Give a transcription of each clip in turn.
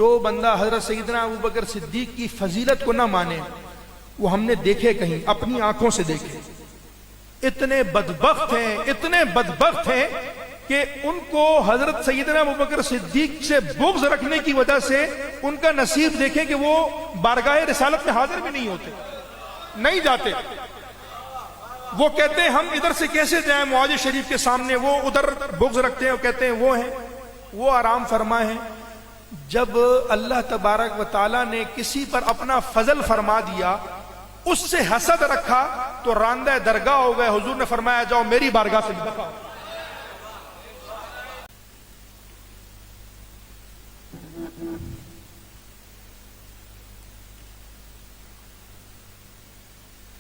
جو بندہ حضرت سیدنا ابوبکر صدیق کی فضیلت کو نہ مانے وہ ہم نے دیکھے کہیں اپنی آنکھوں سے دیکھے، اتنے بدبخت ہیں کہ ان کو حضرت سیدنا ابوبکر صدیق سے بغض رکھنے کی وجہ سے ان کا نصیب دیکھیں کہ وہ بارگاہ رسالت میں حاضر بھی نہیں ہوتے، نہیں جاتے۔ وہ کہتے ہیں ہم ادھر سے کیسے جائیں معاذ شریف کے سامنے، وہ ادھر بغض رکھتے ہیں، وہ کہتے ہیں وہ ہیں، وہ آرام فرما ہیں۔ جب اللہ تبارک و تعالیٰ نے کسی پر اپنا فضل فرما دیا، اس سے حسد رکھا تو راندہ درگاہ ہو گئے۔ حضور نے فرمایا جاؤ میری بارگاہ سے دفع۔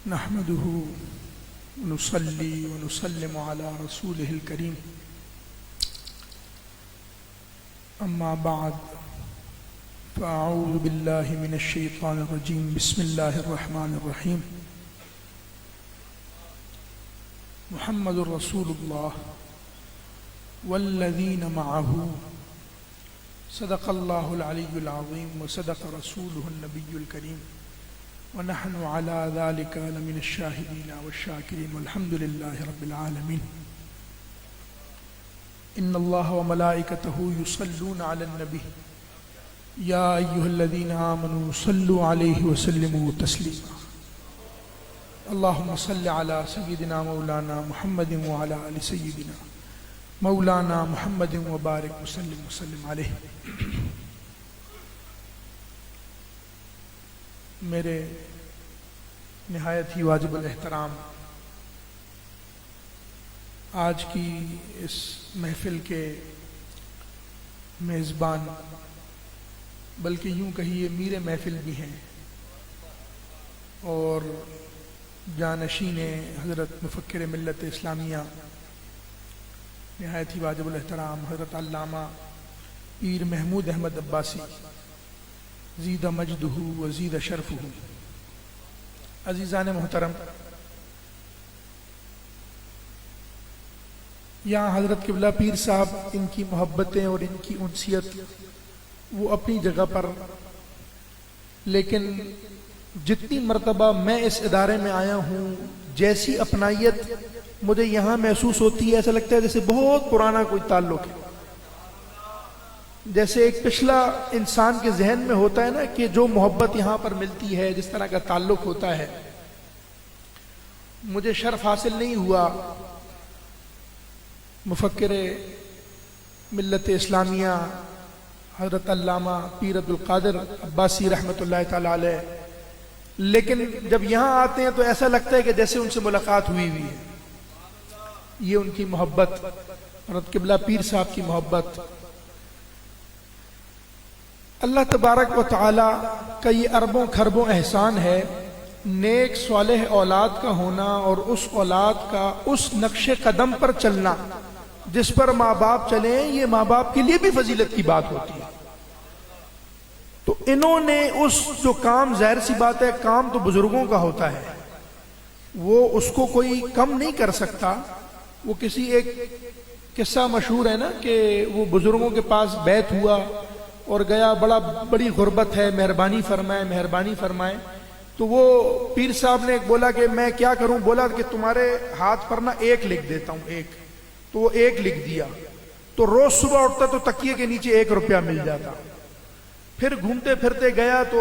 نحمده ونصلي ونسلم على رسوله الكريم، اما بعد فاعوذ بالله من الشيطان الرجيم، بسم الله الرحمن الرحيم۔ محمد رسول الله والذين معه، صدق الله العلي العظيم وصدق رسوله النبي الكريم، ونحن على ذلك لمن الشاهدين والشاكرين، والحمد لله رب العالمين۔ إن الله وملائكته يصلون على النبي، يا أيها الذين آمنوا صلوا عليه وسلموا تسليما۔ اللهم صل على سيدنا مولانا محمد وعلى آل سيدنا مولانا محمد وبارك وسلم عليه۔ میرے نہایت ہی واجب الاحترام آج کی اس محفل کے میزبان، بلکہ یوں کہیے میر محفل بھی ہیں، اور جانشین حضرت مفکر ملت اسلامیہ نہایت ہی واجب الاحترام حضرت علامہ پیر محمود احمد عباسی، زید مجدہ وزید شرفہ۔ عزیزان محترم، یہاں حضرت قبلہ پیر صاحب، ان کی محبتیں اور ان کی انسیت وہ اپنی جگہ پر، لیکن جتنی مرتبہ میں اس ادارے میں آیا ہوں جیسی اپنائیت مجھے یہاں محسوس ہوتی ہے، ایسا لگتا ہے جیسے بہت پرانا کوئی تعلق ہے، جیسے ایک پچھلا انسان کے ذہن میں ہوتا ہے نا کہ جو محبت یہاں پر ملتی ہے، جس طرح کا تعلق ہوتا ہے۔ مجھے شرف حاصل نہیں ہوا مفکر ملت اسلامیہ حضرت علامہ پیر عبدالقادر عباسی رحمۃ اللہ تعالی علیہ، لیکن جب یہاں آتے ہیں تو ایسا لگتا ہے کہ جیسے ان سے ملاقات ہوئی ہے۔ یہ ان کی محبت، حضرت قبلہ پیر صاحب کی محبت، اللہ تبارک و تعالی کا یہ اربوں کھربوں احسان ہے، نیک صالح اولاد کا ہونا اور اس اولاد کا اس نقش قدم پر چلنا جس پر ماں باپ چلیں، یہ ماں باپ کے لیے بھی فضیلت کی بات ہوتی ہے۔ تو انہوں نے اس جو کام، ظاہر سی بات ہے کام تو بزرگوں کا ہوتا ہے، وہ اس کو کوئی کم نہیں کر سکتا۔ وہ کسی ایک قصہ مشہور ہے نا کہ وہ بزرگوں کے پاس بیعت ہوا اور گیا، بڑی غربت ہے، مہربانی فرمائے۔ تو وہ پیر صاحب نے بولا کہ میں کیا کروں؟ بولا کہ تمہارے ہاتھ پر نا ایک لکھ دیتا ہوں، ایک۔ تو وہ ایک لکھ دیا، تو روز صبح اٹھتا تو تکیے کے نیچے 1 روپیہ مل جاتا۔ پھر گھومتے پھرتے گیا تو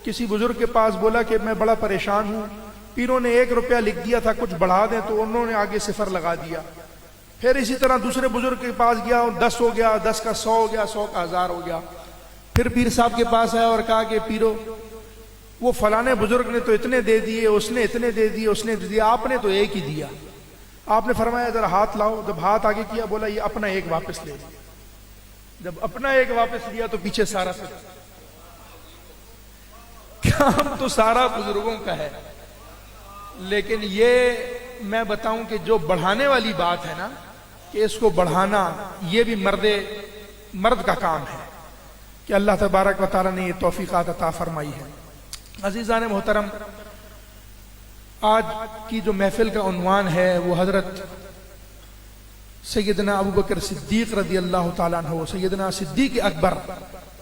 کسی بزرگ کے پاس، بولا کہ میں بڑا پریشان ہوں، پیروں نے 1 روپیہ لکھ دیا تھا، کچھ بڑھا دیں، تو انہوں نے آگے صفر لگا دیا۔ پھر اسی طرح دوسرے بزرگ کے پاس گیا، 10 ہو گیا، 10 کا 100 ہو گیا، 100 کا 1000 ہو گیا۔ پھر پیر صاحب کے پاس آیا اور کہا کہ پیرو، وہ فلانے بزرگ نے تو اتنے دے دیے، اس نے اتنے دے دیے، اس نے دیا، آپ نے تو ایک ہی دیا۔ آپ نے فرمایا ذرا ہاتھ لاؤ۔ جب ہاتھ آگے کیا، بولا یہ اپنا ایک واپس لے لیا۔ جب اپنا ایک واپس لیا تو پیچھے سارا کام تو سارا بزرگوں کا ہے، لیکن یہ میں بتاؤں کہ جو بڑھانے والی بات ہے نا، کہ اس کو بڑھانا، یہ بھی مرد کا کام ہے، کہ اللہ تبارک و تعالیٰ نے یہ توفیقات عطا فرمائی ہے۔ عزیزان محترم، آج کی جو محفل کا عنوان ہے وہ حضرت سیدنا ابوبکر صدیق رضی اللہ تعالیٰ عنہ، سیدنا صدیق اکبر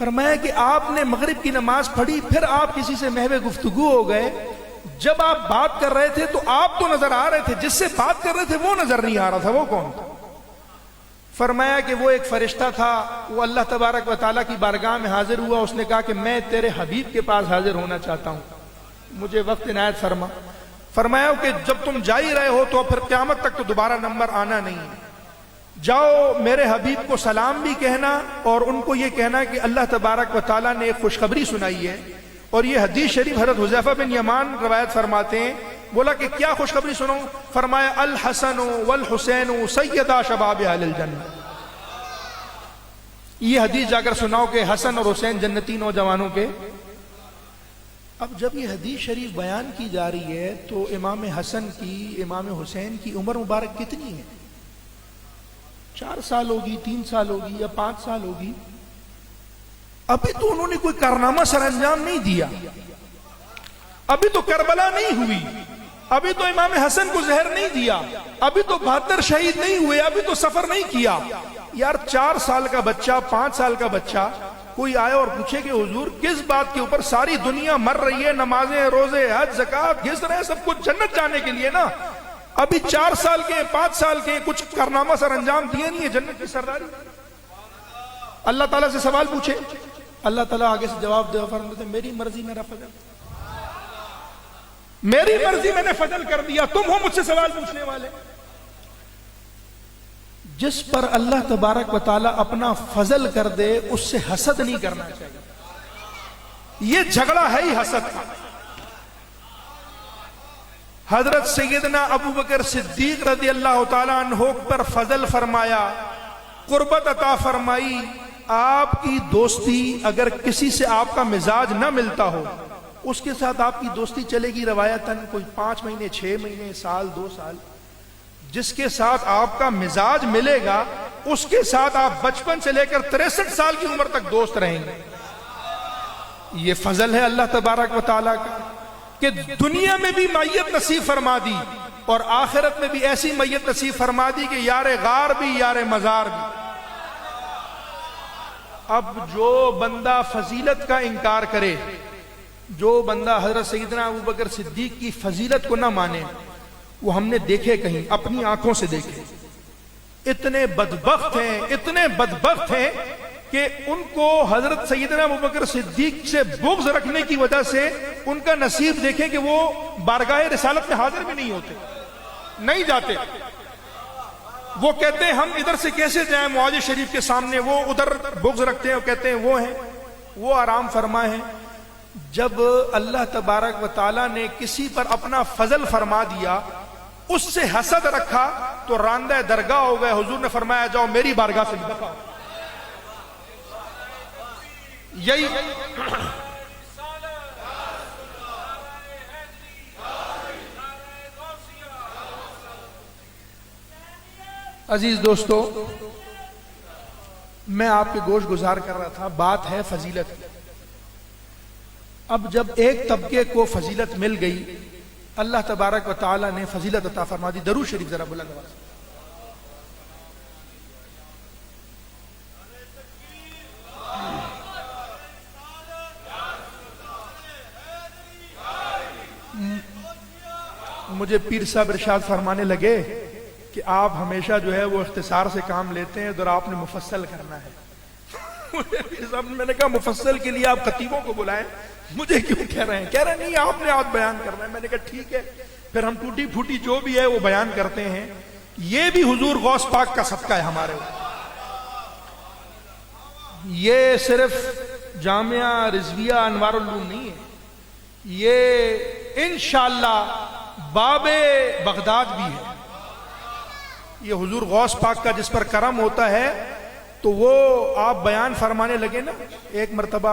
فرمایا کہ آپ نے مغرب کی نماز پڑھی، پھر آپ کسی سے محو گفتگو ہو گئے، جب آپ بات کر رہے تھے تو آپ تو نظر آ رہے تھے، جس سے بات کر رہے تھے وہ نظر نہیں آ رہا تھا، وہ کون تھا؟ فرمایا کہ وہ ایک فرشتہ تھا، وہ اللہ تبارک و تعالیٰ کی بارگاہ میں حاضر ہوا، اس نے کہا کہ میں تیرے حبیب کے پاس حاضر ہونا چاہتا ہوں، مجھے وقت عنایت فرما۔ فرمایا کہ جب تم جا ہی رہے ہو تو پھر قیامت تک تو دوبارہ نمبر آنا نہیں ہے، جاؤ میرے حبیب کو سلام بھی کہنا اور ان کو یہ کہنا کہ اللہ تبارک و تعالیٰ نے ایک خوشخبری سنائی ہے۔ اور یہ حدیث شریف حضرت حذیفہ بن یمان روایت فرماتے ہیں، بولا کہ کیا خوشخبری سنو؟ فرمایا الحسن والحسین سیدا شباب اہل الجنہ، یہ حدیث جا کر سناؤ کہ حسن اور حسین جنتی نوجوانوں کے۔ اب جب یہ حدیث شریف بیان کی جا رہی ہے تو امام حسن کی، امام حسین کی عمر مبارک کتنی ہے؟ 4 سال ہوگی، 3 سال ہوگی یا 5 سال ہوگی۔ ابھی تو انہوں نے کوئی کارنامہ سر انجام نہیں دیا، ابھی تو کربلا نہیں ہوئی، ابھی تو امام حسن کو زہر نہیں دیا، ابھی تو 72 شہید نہیں ہوئے، ابھی تو سفر نہیں کیا۔ یار 4 سال کا بچہ، 5 سال کا بچہ کوئی آئے اور پوچھے کہ حضور کس بات کے اوپر ساری دنیا مر رہی ہے، نمازیں، روزے، حج، زکات گھس رہے ہیں، سب کچھ جنت جانے کے لیے نا، ابھی 4 سال کے، 5 سال کے کچھ کارنامہ سر انجام دیے نہیں ہے، جنت کی سرداری۔ اللہ تعالیٰ سے سوال پوچھے، اللہ تعالیٰ آگے سے جواب دے، فرماتے میری مرضی میرا فضل، میری مرضی میں نے فضل کر دیا، تم ہو مجھ سے سوال پوچھنے والے۔ جس پر اللہ تبارک و تعالیٰ اپنا فضل کر دے اس سے حسد نہیں کرنا چاہیے، یہ جھگڑا ہے ہی حسد کا۔ حضرت سیدنا ابو بکر صدیق رضی اللہ تعالیٰ عنہ پر فضل فرمایا، قربت عطا فرمائی۔ آپ کی دوستی اگر کسی سے آپ کا مزاج نہ ملتا ہو، اس کے ساتھ آپ کی دوستی چلے گی روایتاً کوئی 5 مہینے، 6 مہینے، سال، 2 سال۔ جس کے ساتھ آپ کا مزاج ملے گا اس کے ساتھ آپ بچپن سے لے کر 63 سال کی عمر تک دوست رہیں گے۔ یہ فضل ہے اللہ تبارک و تعالیٰ کا کہ دنیا میں بھی معیت نصیب فرما دی اور آخرت میں بھی ایسی معیت نصیب فرما دی کہ یار غار بھی، یار مزار بھی۔ اب جو بندہ فضیلت کا انکار کرے، جو بندہ حضرت سیدنا ابو بکر صدیق کی فضیلت کو نہ مانے، وہ ہم نے دیکھے کہیں، اپنی آنکھوں سے دیکھے، اتنے بدبخت ہیں، اتنے بدبخت ہیں کہ ان کو حضرت سیدنا ابو بکر صدیق سے بغض رکھنے کی وجہ سے ان کا نصیب دیکھیں کہ وہ بارگاہ رسالت میں حاضر بھی نہیں ہوتے، نہیں جاتے۔ وہ کہتے ہیں ہم ادھر سے کیسے جائیں معاذ شریف کے سامنے، وہ ادھر بغض رکھتے ہیں، وہ کہتے ہیں وہ ہیں، وہ آرام فرما ہیں۔ جب اللہ تبارک و تعالیٰ نے کسی پر اپنا فضل فرما دیا، اس سے حسد رکھا تو راندہ درگاہ ہو گئے۔ حضور نے فرمایا جاؤ میری بارگاہ سے دفع ہو۔ یہی عزیز دوستو، میں آپ کے گوش گزار کر رہا تھا، بات ہے فضیلت کی۔ اب جب ایک طبقے کو فضیلت مل گئی، اللہ تبارک و تعالیٰ نے فضیلت عطا فرما دی۔ درود شریف ذرا بلند آواز۔ مجھے پیر صاحب ارشاد فرمانے لگے کہ آپ ہمیشہ جو ہے وہ اختصار سے کام لیتے ہیں اور آپ نے مفصل کرنا ہے۔ میں نے کہا مفصل کے لیے آپ خطیبوں کو بلائیں، مجھے کیوں کہہ رہے ہیں؟ کہہ رہے نہیں آپ نے آج بیان کرنا ہے۔ میں نے کہا ٹھیک ہے، پھر ہم ٹوٹی پھوٹی جو بھی ہے وہ بیان کرتے ہیں۔ یہ بھی حضور غوث پاک کا صدقہ ہے ہمارے اوپر۔ یہ صرف جامعہ رضویہ انوار العلوم نہیں ہے، یہ انشاءاللہ باب بغداد بھی ہے۔ یہ حضور غوث پاک کا جس پر کرم ہوتا ہے تو وہ آپ بیان فرمانے لگے نا۔ ایک مرتبہ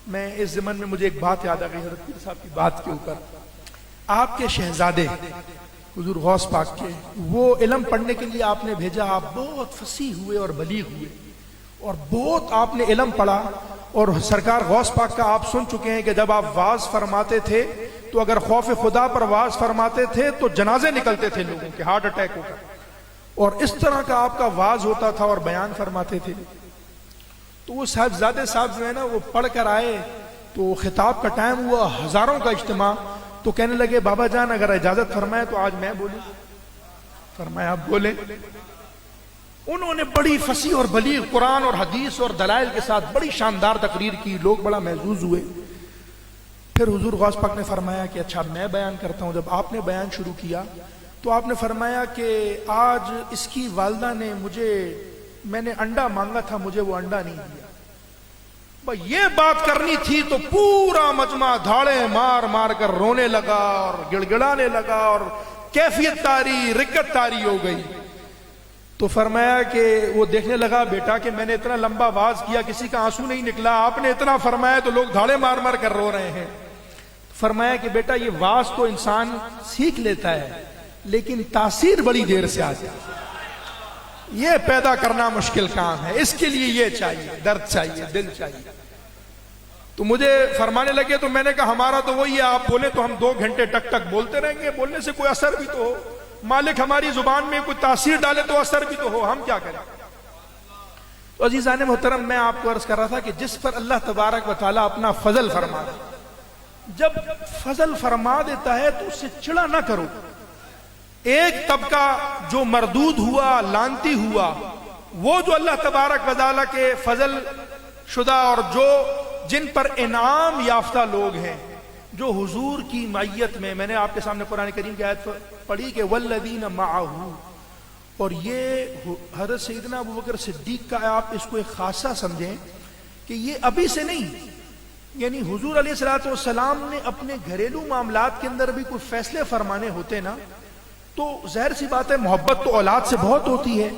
میں اس ضمن میں مجھے ایک بات یاد آ گئی حضرت پیر صاحب کی بات کے اوپر۔ آپ کے شہزادے حضور غوث پاک کے، وہ علم پڑھنے کے لیے آپ نے بھیجا، آپ بہت فصیح ہوئے اور بلیغ ہوئے اور بہت آپ نے علم پڑھا۔ اور سرکار غوث پاک کا آپ سن چکے ہیں کہ جب آپ واعظ فرماتے تھے تو اگر خوف خدا پر واعظ فرماتے تھے تو جنازے نکلتے تھے لوگوں کے، ہارٹ اٹیک ہو کر، اور اس طرح کا آپ کا واعظ ہوتا تھا اور بیان فرماتے تھے۔ تو وہ صاحبزادے صاحب جو ہے نا وہ پڑھ کر آئے تو خطاب کا ٹائم ہوا، ہزاروں کا اجتماع، تو کہنے لگے بابا جان اگر اجازت فرمائے تو آج میں بولوں۔ فرمایا آپ بولیں۔ انہوں نے بڑی فصیح اور بلیغ قرآن اور حدیث اور دلائل کے ساتھ بڑی شاندار تقریر کی، لوگ بڑا محظوظ ہوئے۔ پھر حضور غوث پاک نے فرمایا کہ اچھا میں بیان کرتا ہوں۔ جب آپ نے بیان شروع کیا تو آپ نے فرمایا کہ آج اس کی والدہ نے میں نے انڈا مانگا تھا، مجھے وہ انڈا نہیں دیا۔ بھائی یہ بات کرنی تھی تو پورا مجمع دھاڑے مار مار کر رونے لگا اور گڑ گڑانے لگا اور کیفیت تاری، رکت تاری ہو گئی۔ تو فرمایا کہ وہ دیکھنے لگا بیٹا کہ میں نے اتنا لمبا واز کیا، کسی کا آنسو نہیں نکلا، آپ نے اتنا فرمایا تو لوگ دھاڑے مار مار کر رو رہے ہیں۔ فرمایا کہ بیٹا یہ واز تو انسان سیکھ لیتا ہے لیکن تاثیر بڑی دیر سے آتی ہے، یہ پیدا کرنا مشکل کام ہے، اس کے لیے یہ چاہیے، درد چاہیے، دل چاہیے۔ تو مجھے فرمانے لگے تو میں نے کہا ہمارا تو وہی ہے، آپ بولیں تو ہم 2 گھنٹے ٹک ٹک بولتے رہیں گے، بولنے سے کوئی اثر بھی تو ہو، مالک ہماری زبان میں کوئی تاثیر ڈالے تو اثر بھی تو ہو، ہم کیا کریں۔ تو عزیزان محترم میں آپ کو عرض کر رہا تھا کہ جس پر اللہ تبارک و تعالیٰ اپنا فضل فرما دے، جب فضل فرما دیتا ہے تو اس سے چڑا نہ کرو۔ ایک طبقہ جو مردود ہوا، لانتی ہوا، وہ جو اللہ تبارک و تعالیٰ کے فضل شدہ اور جن پر انعام یافتہ لوگ ہیں، جو حضور کی معیت میں نے آپ کے سامنے قرآن کریم کی آیت پڑھی کہ والذین معہ، اور یہ حضرت سیدنا ابوبکر صدیق کا آپ اس کو ایک خاصہ سمجھیں کہ یہ ابھی سے نہیں، یعنی حضور علیہ الصلوۃ والسلام نے اپنے گھریلو معاملات کے اندر بھی کوئی فیصلے فرمانے ہوتے نا تو ظاہر سی بات ہے محبت تو اولاد سے بہت ہوتی ہے،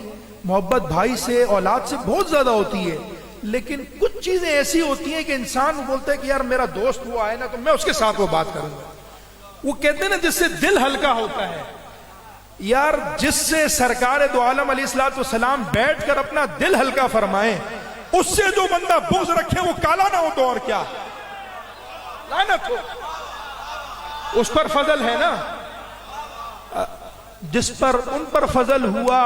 محبت بھائی سے اولاد سے بہت زیادہ ہوتی ہے، لیکن کچھ چیزیں ایسی ہوتی ہیں کہ انسان بولتا ہے کہ یار میرا دوست وہ آئے نا تو میں اس کے ساتھ وہ بات کروں گا۔ وہ کہتے ہیں نا جس سے دل ہلکا ہوتا ہے، یار جس سے سرکار دو عالم علیہ الصلوۃ والسلام بیٹھ کر اپنا دل ہلکا فرمائیں، اس سے جو بندہ بغض رکھے وہ کالا نہ ہو تو اور کیا، لعنت ہو۔ اس پر فضل ہے نا، جس پر ان پر فضل ہوا،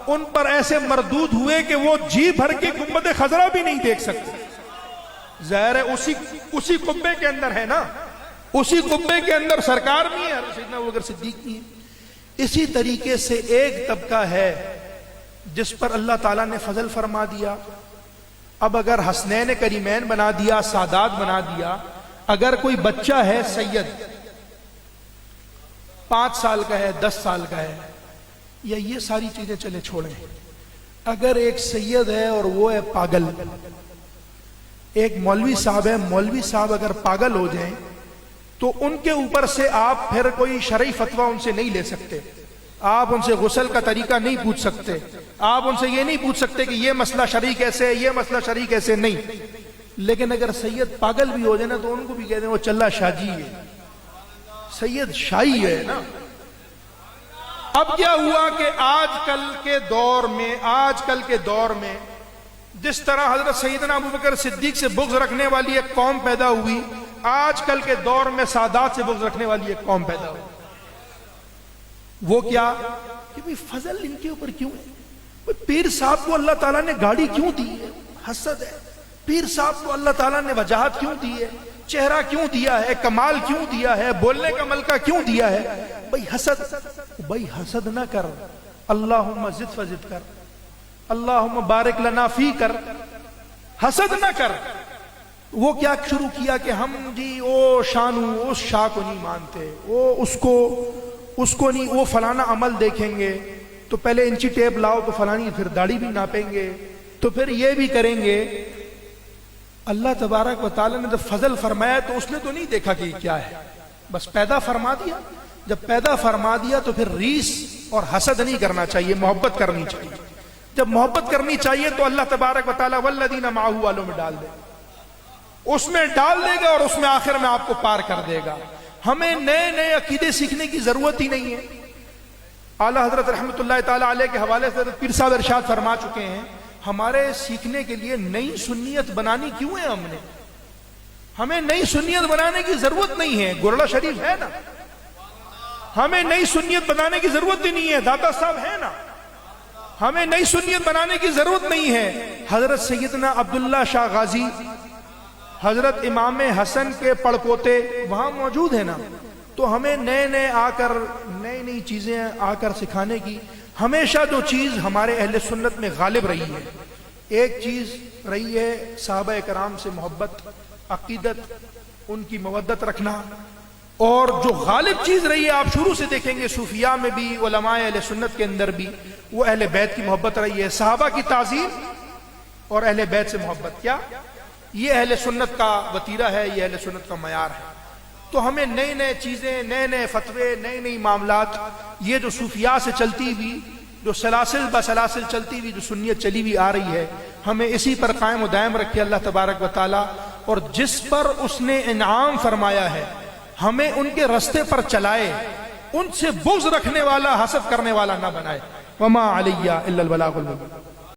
ان پر ایسے مردود ہوئے کہ وہ جی بھر کے گنبد خضرا بھی نہیں دیکھ سکتے۔ ظاہر ہے اسی قبے کے اندر ہے نا، اسی قبے کے اندر سرکار بھی ہے، سیدنا ابوبکر صدیق بھی ہے۔ اسی طریقے سے ایک طبقہ ہے جس پر اللہ تعالیٰ نے فضل فرما دیا۔ اب اگر حسنین کریمین بنا دیا، سادات بنا دیا، اگر کوئی بچہ ہے سید 5 سال کا ہے، 10 سال کا ہے، یا یہ ساری چیزیں چلے چھوڑیں، اگر ایک سید ہے اور وہ ہے پاگل، ایک مولوی صاحب ہے، مولوی صاحب اگر پاگل ہو جائیں تو ان کے اوپر سے آپ پھر کوئی شرعی فتویٰ ان سے نہیں لے سکتے، آپ ان سے غسل کا طریقہ نہیں پوچھ سکتے، آپ ان سے یہ نہیں پوچھ سکتے کہ یہ مسئلہ شرعی کیسے ہے، یہ مسئلہ شرعی کیسے نہیں۔ لیکن اگر سید پاگل بھی ہو جائے نا تو ان کو بھی کہتے ہیں وہ چلہ شاہ جی ہے، سید شاہی ہے نا۔ اب کیا ہوا کہ آج کل کے دور میں جس طرح حضرت سیدنا ابوبکر صدیق سے بغض رکھنے والی ایک قوم پیدا ہوئی، آج کل کے دور میں سادات سے بغض رکھنے والی ایک قوم پیدا ہوئی۔ وہ کیا کہ بھئی فضل ان کے اوپر کیوں ہے؟ پیر صاحب کو اللہ تعالیٰ نے گاڑی کیوں دی ہے؟ حسد ہے۔ پیر صاحب کو اللہ تعالیٰ نے وجاہت کیوں دی ہے؟ چہرہ کیوں دیا ہے؟ کمال کیوں دیا ہے؟ بولنے کا ملکہ کیوں دیا ہے؟ بھئی حسد نہ کر، اللہم زد فزد کر، اللہم بارک لنا فی کر، حسد نہ کر۔ وہ کیا شروع کیا کہ ہم جی او شانو، اس شاہ کو نہیں مانتے، وہ اس کو نہیں، وہ فلانا عمل دیکھیں گے تو پہلے انچی ٹیپ لاؤ تو فلانی، پھر داڑھی بھی ناپیں گے تو پھر یہ بھی کریں گے۔ اللہ تبارک و تعالیٰ نے جب فضل فرمایا تو اس نے تو نہیں دیکھا کہ یہ کیا ہے، بس پیدا فرما دیا۔ جب پیدا فرما دیا تو پھر ریس اور حسد نہیں کرنا چاہیے، محبت کرنی چاہیے۔ جب محبت کرنی چاہیے تو اللہ تبارک و تعالیٰ والذین معہ والوں میں ڈال دے، اس میں ڈال دے گا اور اس میں آخر میں آپ کو پار کر دے گا۔ ہمیں نئے نئے عقیدے سیکھنے کی ضرورت ہی نہیں ہے۔ اعلیٰ حضرت رحمۃ اللہ تعالیٰ علیہ کے حوالے سے پیر صاحب ارشاد فرما چکے ہیں، ہمارے سیکھنے کے لیے نئی سنیت بنانی کیوں ہے؟ ہمیں نئی سنیت بنانے کی ضرورت نہیں ہے، گرڑا شریف ہے نا، ہمیں نئی سنیت بنانے کی ضرورت ہی نہیں ہے، داتا صاحب ہے نا، ہمیں نئی سنیت بنانے کی ضرورت نہیں ہے. حضرت سیدنا عبداللہ شاہ غازی، حضرت امام حسن کے پڑپوتے وہاں موجود ہیں نا. تو ہمیں نئے آ کر نئی چیزیں آ کر سکھانے کی، ہمیشہ جو چیز ہمارے اہل سنت میں غالب رہی ہے، ایک چیز رہی ہے صحابہ کرام سے محبت، عقیدت، ان کی مودت رکھنا. اور جو غالب چیز رہی ہے، آپ شروع سے دیکھیں گے صوفیاء میں بھی، علماء اہل سنت کے اندر بھی، وہ اہل بیت کی محبت رہی ہے. صحابہ کی تعظیم اور اہل بیت سے محبت، کیا یہ اہل سنت کا وتیرہ ہے، یہ اہل سنت کا معیار ہے. تو ہمیں نئے چیزیں، نئے فتوے، نئی معاملات، یہ جو صوفیاء سے چلتی ہوئی، جو سلاسل بسلاسل چلتی ہوئی جو سنیت چلی ہوئی آ رہی ہے، ہمیں اسی پر قائم و دائم رکھے اللہ تبارک و تعالی. اور جس پر اس نے انعام فرمایا ہے ہمیں ان کے رستے پر چلائے، ان سے بغض رکھنے والا، حسد کرنے والا نہ بنائے. وما علیہ الا البلاغ المبین.